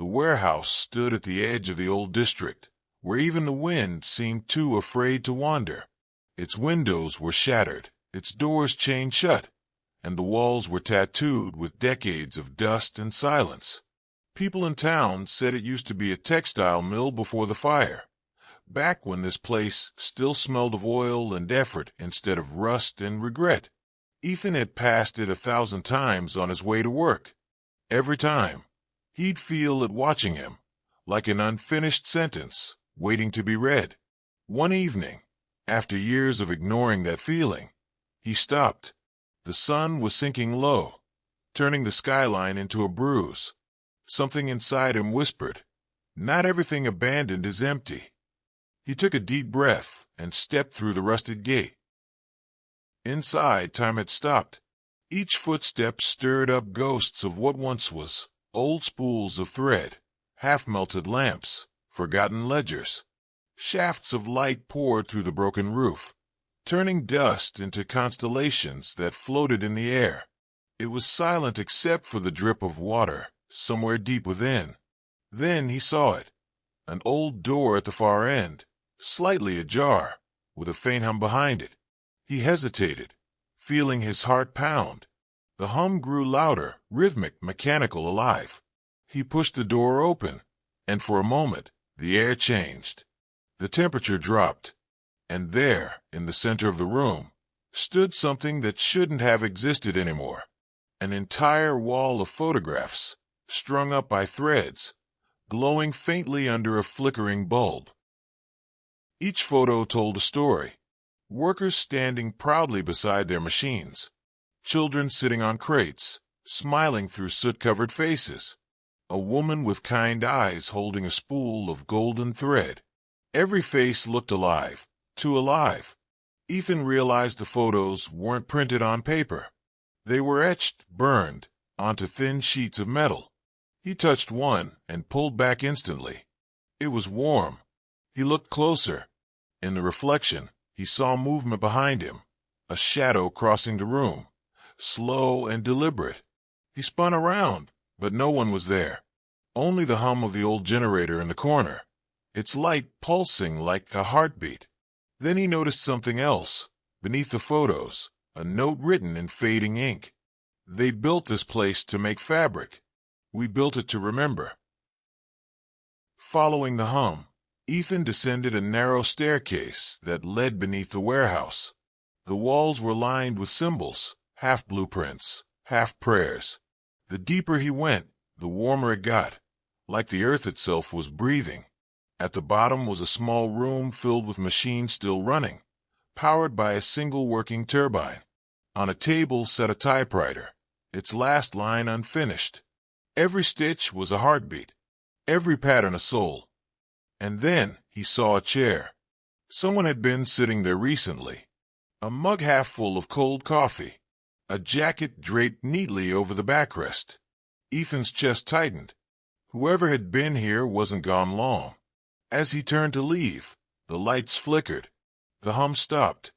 warehouse stood at the edge of the old district, where even the wind seemed too afraid to wander. Its windows were shattered, its doors chained shut, and the walls were tattooed with decades of dust and silence. People in town said it used to be a textile mill before the fire, back when this place still smelled of oil and effort instead of rust and regret. Ethan had passed it 1,000 times on his way to work. Every time, he'd feel it watching him, like an unfinished sentence waiting to be read. One evening, after years of ignoring that feeling, he stopped. The sun was sinking low, turning the skyline into a bruise. Something inside him whispered, "Not everything abandoned is empty." He took a deep breath and stepped through the rusted gate. Inside, time had stopped. Each footstep stirred up ghosts of what once was, old spools of thread, half-melted lamps, forgotten ledgers. Shafts of light poured through the broken roof, turning dust into constellations that floated in the air. It was silent except for the drip of water somewhere deep within. Then he saw it, an old door at the far end, slightly ajar, with a faint hum behind it. He hesitated, feeling his heart pound. The hum grew louder, rhythmic, mechanical, alive. He pushed the door open, and for a moment, the air changed. The temperature dropped, and there, in the center of the room, stood something that shouldn't have existed anymore. An entire wall of photographs, strung up by threads, glowing faintly under a flickering bulb. Each photo told a story. Workers standing proudly beside their machines. Children sitting on crates, smiling through soot-covered faces. A woman with kind eyes holding a spool of golden thread. Every face looked alive, too alive. Ethan realized the photos weren't printed on paper. They were etched, burned, onto thin sheets of metal. He touched one and pulled back instantly. It was warm. He looked closer. In the reflection, he saw movement behind him, a shadow crossing the room, slow and deliberate. He spun around, but no one was there. Only the hum of the old generator in the corner, its light pulsing like a heartbeat. Then he noticed something else. Beneath the photos, a note written in fading ink. "They built this place to make fabric. We built it to remember." Following the hum, Ethan descended a narrow staircase that led beneath the warehouse. The walls were lined with symbols, half blueprints, half prayers. The deeper he went, the warmer it got, like the earth itself was breathing. At the bottom was a small room filled with machines still running, powered by a single working turbine. On a table sat a typewriter, its last line unfinished. Every stitch was a heartbeat, every pattern a soul. And then he saw a chair. Someone had been sitting there recently. A mug half full of cold coffee. A jacket draped neatly over the backrest. Ethan's chest tightened. Whoever had been here wasn't gone long. As he turned to leave, the lights flickered. The hum stopped.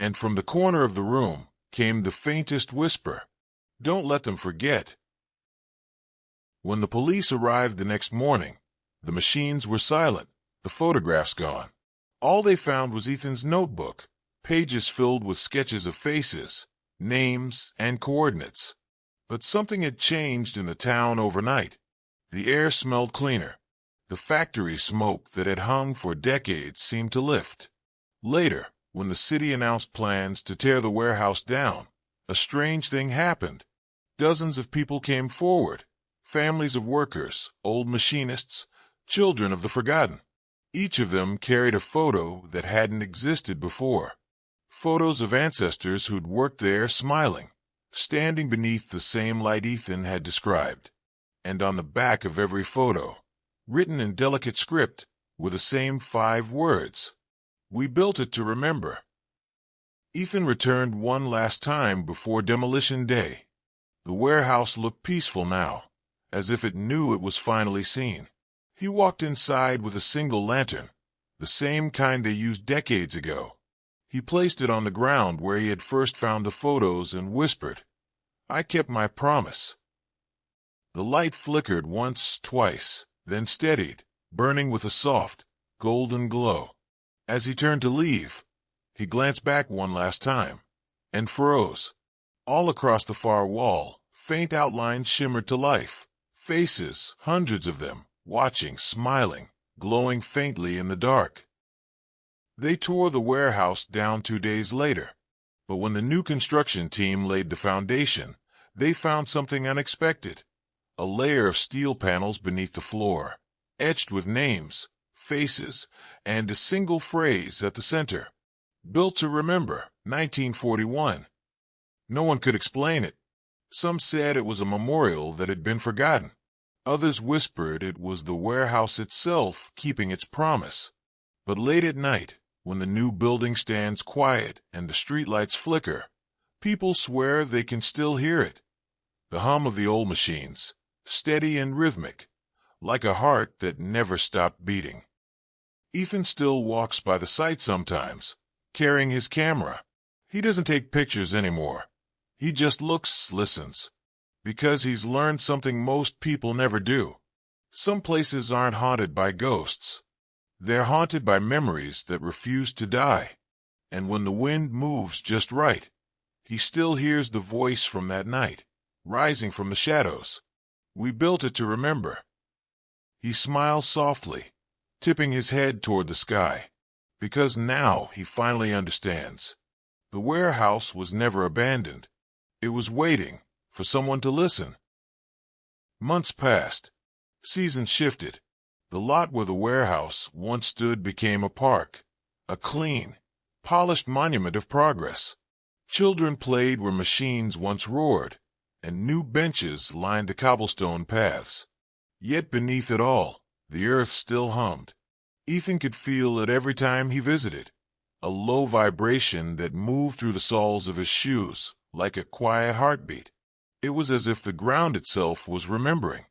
And from the corner of the room came the faintest whisper, "Don't let them forget." When the police arrived the next morning, the machines were silent, the photographs gone. All they found was Ethan's notebook, pages filled with sketches of faces, names, and coordinates. But something had changed in the town overnight. The air smelled cleaner. The factory smoke that had hung for decades seemed to lift. Later, when the city announced plans to tear the warehouse down, a strange thing happened. Dozens of people came forward, families of workers, old machinists, children of the forgotten. Each of them carried a photo that hadn't existed before. Photos of ancestors who'd worked there smiling, standing beneath the same light Ethan had described. And on the back of every photo, written in delicate script, were the same 5 words. "We built it to remember." Ethan returned one last time before demolition day. The warehouse looked peaceful now, as if it knew it was finally seen. He walked inside with a single lantern, the same kind they used decades ago. He placed it on the ground where he had first found the photos and whispered, "I kept my promise." The light flickered once, twice, then steadied, burning with a soft, golden glow. As he turned to leave, he glanced back one last time, and froze. All across the far wall, faint outlines shimmered to life. Faces, hundreds of them, watching, smiling, glowing faintly in the dark. They tore the warehouse down 2 days later, but when the new construction team laid the foundation, they found something unexpected. A layer of steel panels beneath the floor, etched with names, faces, and a single phrase at the center. Built to remember, 1941. No one could explain it. Some said it was a memorial that had been forgotten. Others whispered it was the warehouse itself keeping its promise. But late at night, when the new building stands quiet and the streetlights flicker, people swear they can still hear it. The hum of the old machines, steady and rhythmic, like a heart that never stopped beating. Ethan still walks by the site sometimes, carrying his camera. He doesn't take pictures anymore. He just looks, listens. Because he's learned something most people never do. Some places aren't haunted by ghosts. They're haunted by memories that refuse to die. And when the wind moves just right, he still hears the voice from that night, rising from the shadows. We built it to remember. He smiles softly, tipping his head toward the sky, because now he finally understands. The warehouse was never abandoned. It was waiting for someone to listen. Months passed. Seasons shifted. The lot where the warehouse once stood became a park, a clean, polished monument of progress. Children played where machines once roared, and new benches lined the cobblestone paths. Yet beneath it all, the earth still hummed. Ethan could feel it every time he visited, a low vibration that moved through the soles of his shoes, like a quiet heartbeat. It was as if the ground itself was remembering.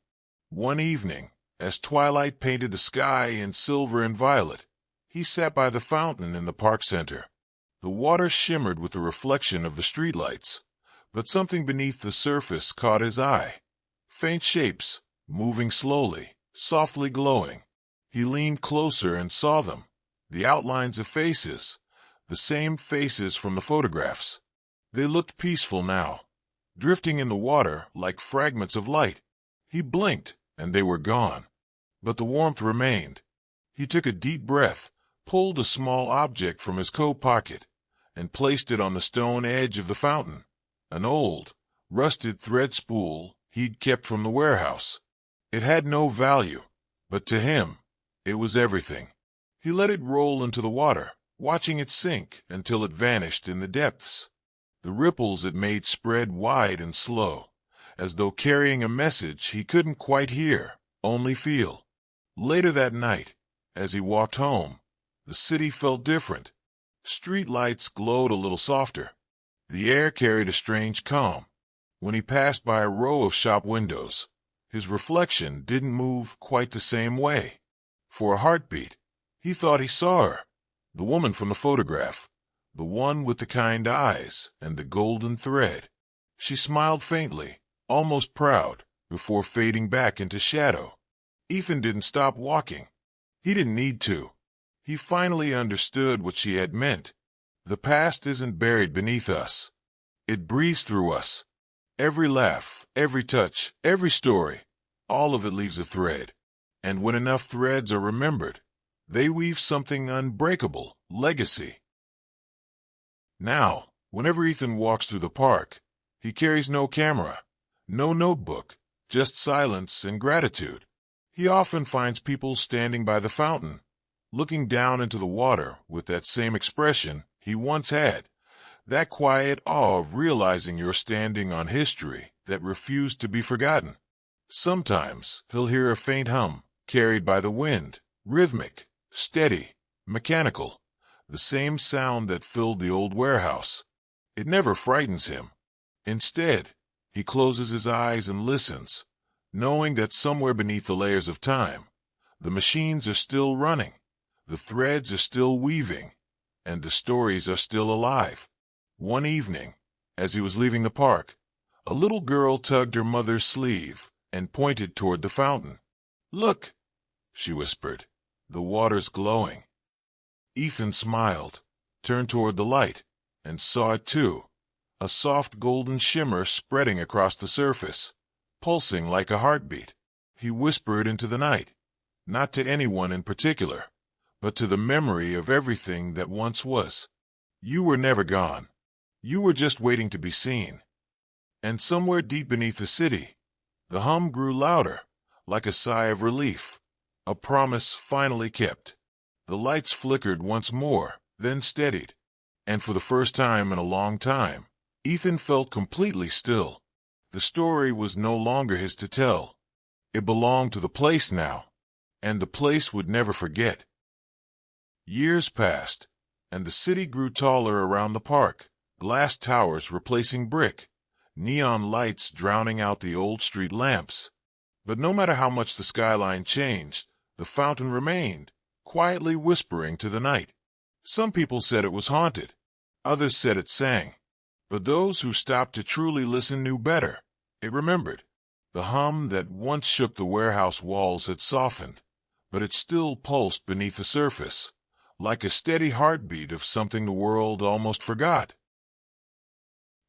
One evening, as twilight painted the sky in silver and violet, he sat by the fountain in the park center. The water shimmered with the reflection of the streetlights, but something beneath the surface caught his eye. Faint shapes, moving slowly, softly glowing. He leaned closer and saw them, the outlines of faces, the same faces from the photographs. They looked peaceful now, drifting in the water like fragments of light. He blinked, and they were gone. But the warmth remained. He took a deep breath, pulled a small object from his coat pocket, and placed it on the stone edge of the fountain. An old, rusted thread spool he'd kept from the warehouse. It had no value, but to him, it was everything. He let it roll into the water, watching it sink until it vanished in the depths. The ripples it made spread wide and slow, as though carrying a message he couldn't quite hear, only feel. Later that night, as he walked home, the city felt different. Street lights glowed a little softer. The air carried a strange calm. When he passed by a row of shop windows, his reflection didn't move quite the same way. For a heartbeat, he thought he saw her, the woman from the photograph, the one with the kind eyes and the golden thread. She smiled faintly, almost proud, before fading back into shadow. Ethan didn't stop walking. He didn't need to. He finally understood what she had meant. The past isn't buried beneath us. It breathes through us. Every laugh, every touch, every story, all of it leaves a thread. And when enough threads are remembered, they weave something unbreakable, legacy. Now, whenever Ethan walks through the park, he carries no camera, no notebook, just silence and gratitude. He often finds people standing by the fountain, looking down into the water with that same expression he once had, that quiet awe of realizing you're standing on history that refused to be forgotten. Sometimes he'll hear a faint hum, carried by the wind, rhythmic, steady, mechanical, the same sound that filled the old warehouse. It never frightens him. Instead, he closes his eyes and listens, knowing that somewhere beneath the layers of time, the machines are still running, the threads are still weaving, and the stories are still alive. One evening, as he was leaving the park, a little girl tugged her mother's sleeve and pointed toward the fountain. "Look, she whispered. "The water's glowing." Ethan smiled, turned toward the light, and saw it too. A soft golden shimmer spreading across the surface, pulsing like a heartbeat. He whispered into the night, not to anyone in particular, but to the memory of everything that once was. "You were never gone. You were just waiting to be seen." And somewhere deep beneath the city, the hum grew louder, like a sigh of relief, a promise finally kept. The lights flickered once more, then steadied, and for the first time in a long time, Ethan felt completely still. The story was no longer his to tell. It belonged to the place now, and the place would never forget. Years passed, and the city grew taller around the park, glass towers replacing brick, neon lights drowning out the old street lamps. But no matter how much the skyline changed, the fountain remained, quietly whispering to the night. Some people said it was haunted. Others said it sang. But those who stopped to truly listen knew better. It remembered. The hum that once shook the warehouse walls had softened, but it still pulsed beneath the surface, like a steady heartbeat of something the world almost forgot.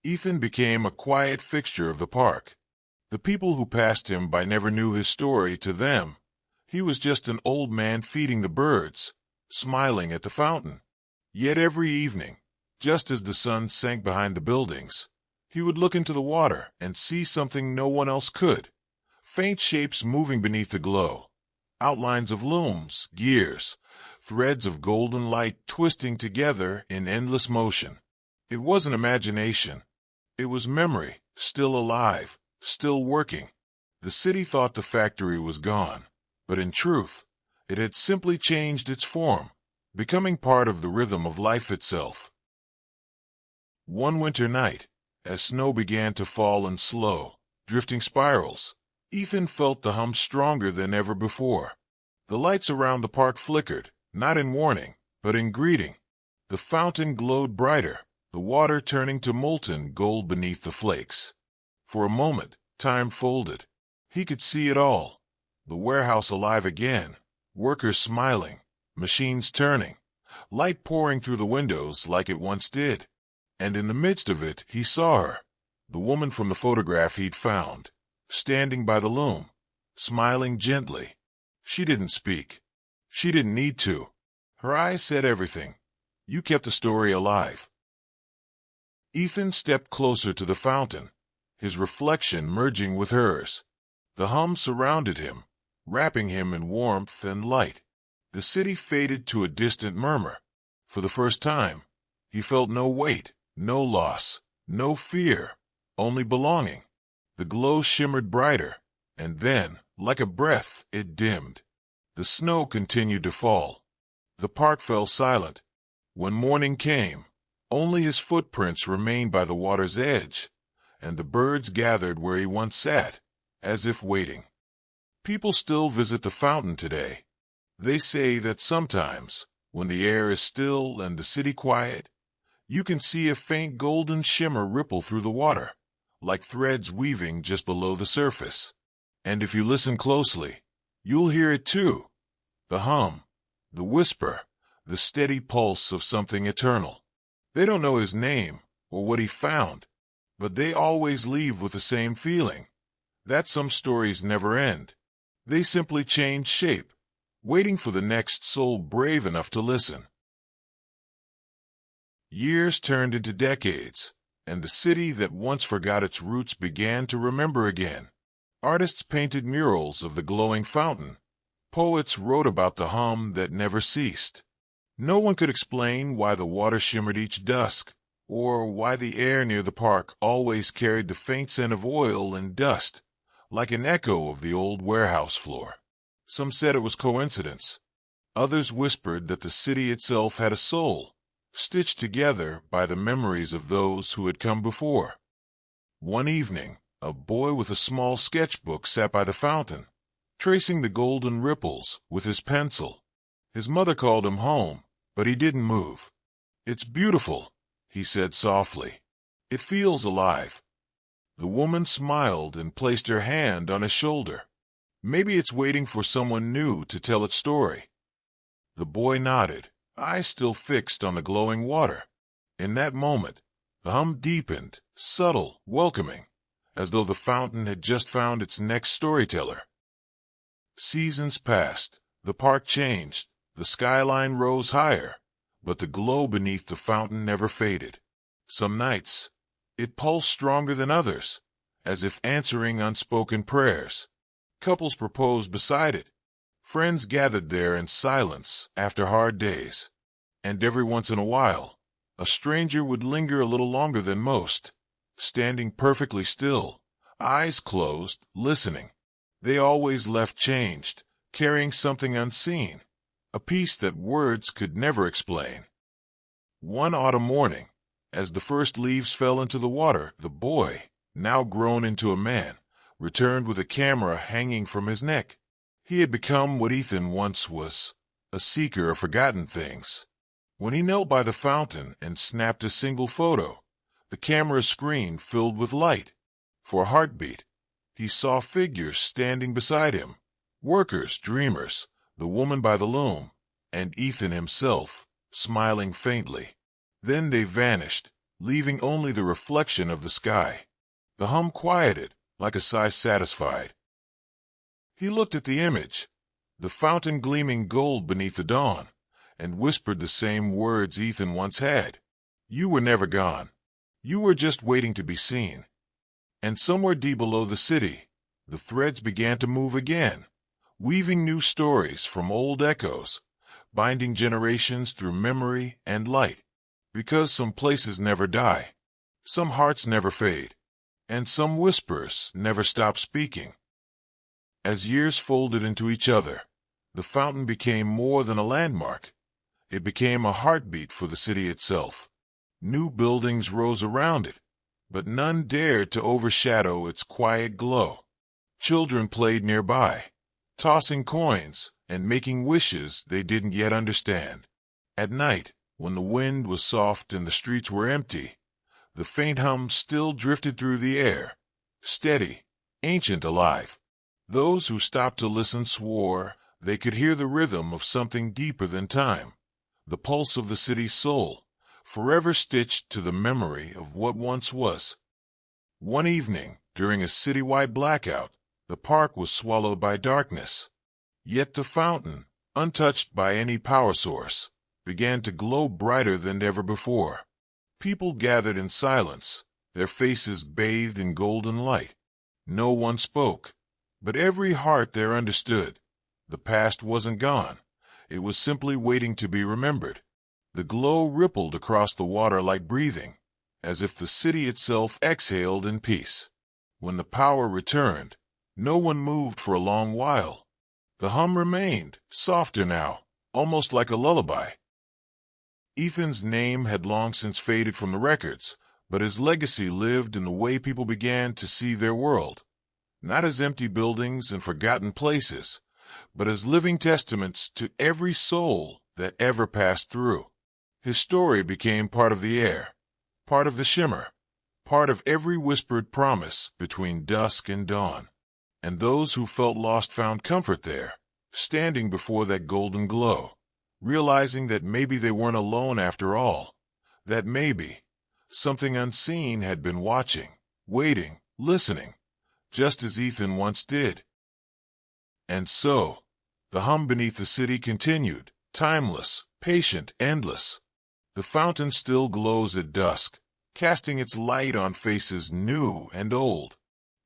Ethan became a quiet fixture of the park. The people who passed him by never knew his story. To them, he was just an old man feeding the birds, smiling at the fountain. Yet every evening, just as the sun sank behind the buildings, he would look into the water and see something no one else could. Faint shapes moving beneath the glow, outlines of looms, gears, threads of golden light twisting together in endless motion. It wasn't imagination. It was memory, still alive, still working. The city thought the factory was gone, but in truth, it had simply changed its form, becoming part of the rhythm of life itself. One winter night, as snow began to fall in slow, drifting spirals, Ethan felt the hum stronger than ever before. The lights around the park flickered, not in warning, but in greeting. The fountain glowed brighter, the water turning to molten gold beneath the flakes. For a moment, time folded. He could see it all. The warehouse alive again, workers smiling, machines turning, light pouring through the windows like it once did. And in the midst of it, he saw her, the woman from the photograph he'd found, standing by the loom, smiling gently. She didn't speak. She didn't need to. Her eyes said everything. "You kept the story alive." Ethan stepped closer to the fountain, his reflection merging with hers. The hum surrounded him, wrapping him in warmth and light. The city faded to a distant murmur. For the first time, he felt no weight, no loss, no fear, only belonging. The glow shimmered brighter, and then, like a breath, it dimmed. The snow continued to fall. The park fell silent. When morning came, only his footprints remained by the water's edge, and the birds gathered where he once sat, as if waiting. People still visit the fountain today. They say that sometimes, when the air is still and the city quiet, you can see a faint golden shimmer ripple through the water, like threads weaving just below the surface. And if you listen closely, you'll hear it too. The hum, the whisper, the steady pulse of something eternal. They don't know his name or what he found, but they always leave with the same feeling, that some stories never end. They simply change shape, waiting for the next soul brave enough to listen. Years turned into decades, and the city that once forgot its roots began to remember again. Artists painted murals of the glowing fountain. Poets wrote about the hum that never ceased. No one could explain why the water shimmered each dusk, or why the air near the park always carried the faint scent of oil and dust, like an echo of the old warehouse floor. Some said it was coincidence. Others whispered that the city itself had a soul, stitched together by the memories of those who had come before. One evening, a boy with a small sketchbook sat by the fountain, tracing the golden ripples with his pencil. His mother called him home, but he didn't move. "It's beautiful," he said softly. "It feels alive." The woman smiled and placed her hand on his shoulder. Maybe it's waiting for someone new to tell its story. The boy nodded, eyes still fixed on the glowing water. In that moment, the hum deepened, subtle, welcoming, as though the fountain had just found its next storyteller. Seasons passed, the park changed, the skyline rose higher, but the glow beneath the fountain never faded. Some nights, it pulsed stronger than others, as if answering unspoken prayers. Couples proposed beside it. Friends gathered there in silence after hard days. And every once in a while, a stranger would linger a little longer than most, standing perfectly still, eyes closed, listening. They always left changed, carrying something unseen, a peace that words could never explain. One autumn morning, as the first leaves fell into the water, the boy, now grown into a man, returned with a camera hanging from his neck. He had become what Ethan once was, a seeker of forgotten things. When he knelt by the fountain and snapped a single photo, the camera screen filled with light. For a heartbeat, he saw figures standing beside him, workers, dreamers, the woman by the loom, and Ethan himself, smiling faintly. Then they vanished, leaving only the reflection of the sky. The hum quieted, like a sigh satisfied. He looked at the image, the fountain gleaming gold beneath the dawn, and whispered the same words Ethan once had. You were never gone. You were just waiting to be seen. And somewhere deep below the city, the threads began to move again, weaving new stories from old echoes, binding generations through memory and light. Because some places never die, some hearts never fade, and some whispers never stop speaking. As years folded into each other, the fountain became more than a landmark. It became a heartbeat for the city itself. New buildings rose around it, but none dared to overshadow its quiet glow. Children played nearby, tossing coins and making wishes they didn't yet understand. At night, when the wind was soft and the streets were empty, the faint hum still drifted through the air, steady, ancient, alive. Those who stopped to listen swore they could hear the rhythm of something deeper than time, the pulse of the city's soul, forever stitched to the memory of what once was. One evening, during a citywide blackout, the park was swallowed by darkness. Yet the fountain, untouched by any power source, began to glow brighter than ever before. People gathered in silence, their faces bathed in golden light. No one spoke, but every heart there understood. The past wasn't gone. It was simply waiting to be remembered. The glow rippled across the water like breathing, as if the city itself exhaled in peace. When the power returned, no one moved for a long while. The hum remained, softer now, almost like a lullaby. Ethan's name had long since faded from the records, but his legacy lived in the way people began to see their world, not as empty buildings and forgotten places, but as living testaments to every soul that ever passed through. His story became part of the air, part of the shimmer, part of every whispered promise between dusk and dawn. And those who felt lost found comfort there, standing before that golden glow, realizing that maybe they weren't alone after all, that maybe something unseen had been watching, waiting, listening, just as Ethan once did. And so, the hum beneath the city continued, timeless, patient, endless. The fountain still glows at dusk, casting its light on faces new and old.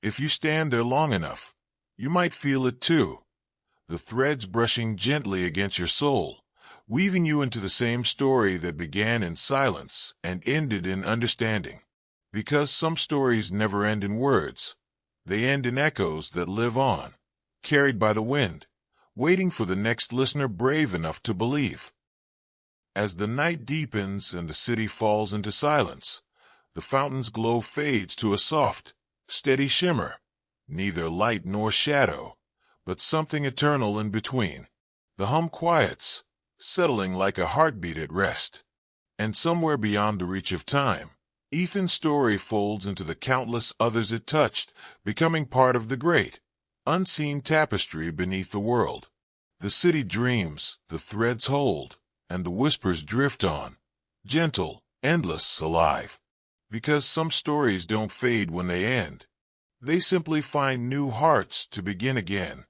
If you stand there long enough, you might feel it too, the threads brushing gently against your soul, weaving you into the same story that began in silence and ended in understanding. Because some stories never end in words, they end in echoes that live on, carried by the wind, waiting for the next listener brave enough to believe. As the night deepens and the city falls into silence, the fountain's glow fades to a soft, steady shimmer, neither light nor shadow, but something eternal in between. The hum quiets, settling like a heartbeat at rest. And somewhere beyond the reach of time, Ethan's story folds into the countless others it touched, becoming part of the great, unseen tapestry beneath the world. The city dreams, the threads hold, and the whispers drift on, gentle, endless, alive. Because some stories don't fade when they end. They simply find new hearts to begin again.